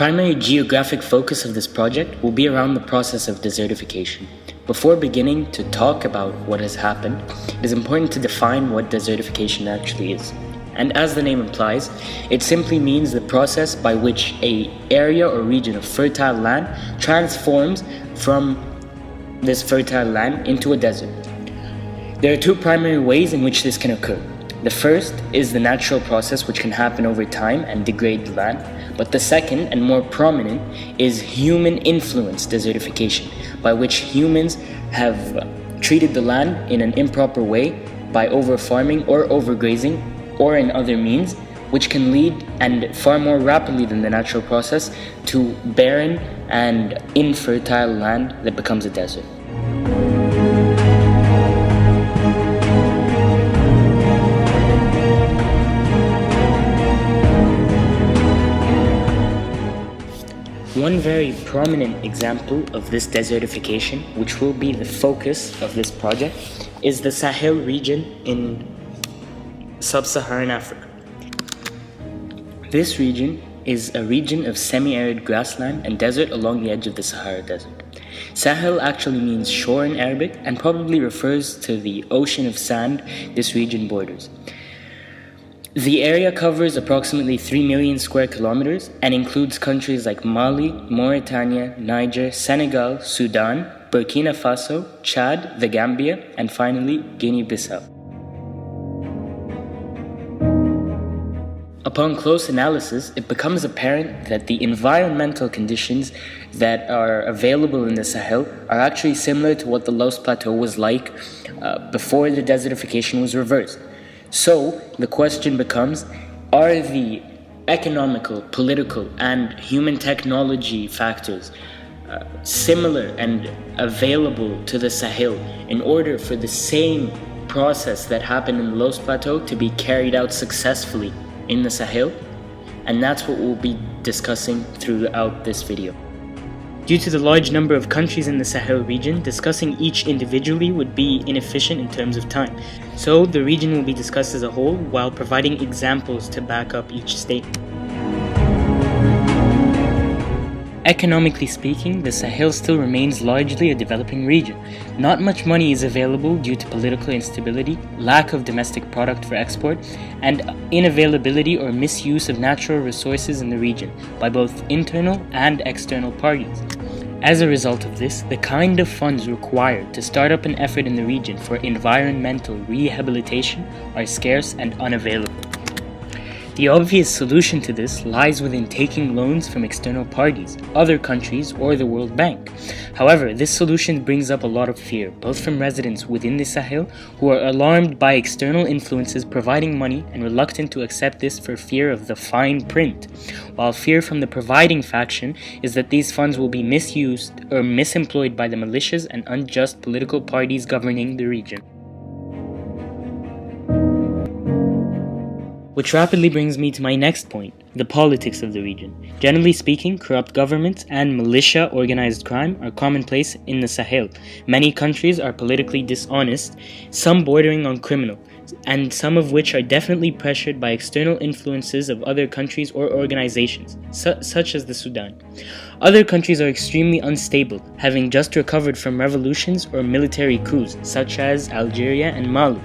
primary geographic focus of this project will be around the process of desertification. Before beginning to talk about what has happened, it is important to define what desertification actually is. And as the name implies, it simply means the process by which an area or region of fertile land transforms from this fertile land into a desert. There are two primary ways in which this can occur. The first is the natural process, which can happen over time and degrade the land, but the second and more prominent is human-influenced desertification, by which humans have treated the land in an improper way by over-farming or overgrazing or in other means, which can lead, and far more rapidly than the natural process, to barren and infertile land that becomes a desert. One very prominent example of this desertification, which will be the focus of this project, is the Sahel region in sub-Saharan Africa. This region is a region of semi-arid grassland and desert along the edge of the Sahara Desert. Sahel actually means shore in Arabic and probably refers to the ocean of sand this region borders. The area covers approximately 3 million square kilometers and includes countries like Mali, Mauritania, Niger, Senegal, Sudan, Burkina Faso, Chad, the Gambia, and finally Guinea-Bissau. Upon close analysis, it becomes apparent that the environmental conditions that are available in the Sahel are actually similar to what the Los Plateau was like before the desertification was reversed. So, the question becomes, are the economical, political, and human technology factors similar and available to the Sahel in order for the same process that happened in the Los Plateau to be carried out successfully in the Sahel? And that's what we'll be discussing throughout this video. Due to the large number of countries in the Sahel region, discussing each individually would be inefficient in terms of time. So the region will be discussed as a whole while providing examples to back up each statement. Economically speaking, the Sahel still remains largely a developing region. Not much money is available due to political instability, lack of domestic product for export, and unavailability or misuse of natural resources in the region by both internal and external parties. As a result of this, the kind of funds required to start up an effort in the region for environmental rehabilitation are scarce and unavailable. The obvious solution to this lies within taking loans from external parties, other countries, or the World Bank. However, this solution brings up a lot of fear, both from residents within the Sahel who are alarmed by external influences providing money and reluctant to accept this for fear of the fine print, while fear from the providing faction is that these funds will be misused or misemployed by the militias and unjust political parties governing the region. Which rapidly brings me to my next point, the politics of the region. Generally speaking, corrupt governments and militia organized crime are commonplace in the Sahel. Many countries are politically dishonest, some bordering on criminal, and some of which are definitely pressured by external influences of other countries or organizations, such as the Sudan. Other countries are extremely unstable, having just recovered from revolutions or military coups, such as Algeria and Mali.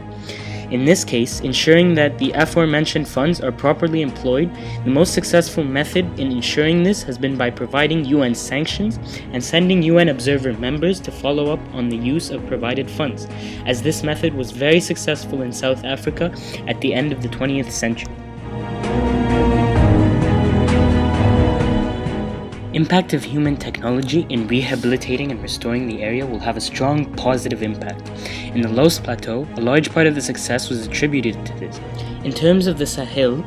In this case, ensuring that the aforementioned funds are properly employed, the most successful method in ensuring this has been by providing UN sanctions and sending UN observer members to follow up on the use of provided funds, as this method was very successful in South Africa at the end of the 20th century. Impact of human technology in rehabilitating and restoring the area will have a strong positive impact. In the Los Plateau, a large part of the success was attributed to this. In terms of the Sahel,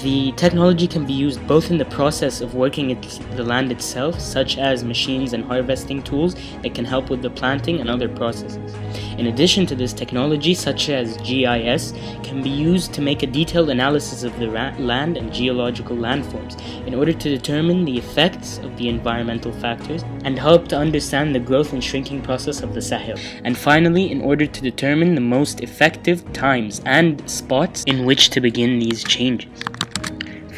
the technology can be used both in the process of working the land itself, such as machines and harvesting tools that can help with the planting and other processes. In addition to this, technology such as GIS can be used to make a detailed analysis of the land and geological landforms in order to determine the effects of the environmental factors and help to understand the growth and shrinking process of the Sahel. And finally, in order to determine the most effective times and spots in which to begin these changes.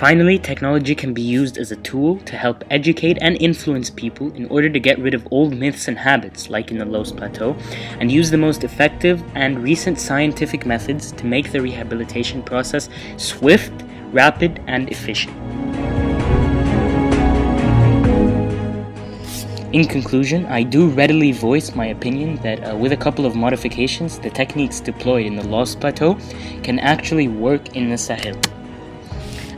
Finally, technology can be used as a tool to help educate and influence people in order to get rid of old myths and habits, like in the Los Plateau, and use the most effective and recent scientific methods to make the rehabilitation process swift, rapid, and efficient. In conclusion, I do readily voice my opinion that with a couple of modifications, the techniques deployed in the Los Plateau can actually work in the Sahel.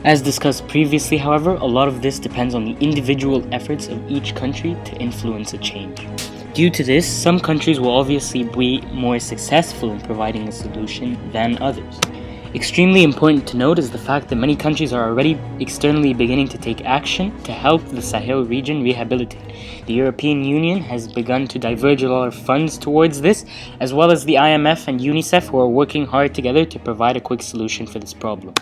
As discussed previously, however, a lot of this depends on the individual efforts of each country to influence a change. Due to this, some countries will obviously be more successful in providing a solution than others. Extremely important to note is the fact that many countries are already externally beginning to take action to help the Sahel region rehabilitate. The European Union has begun to diverge a lot of funds towards this, as well as the IMF and UNICEF, who are working hard together to provide a quick solution for this problem.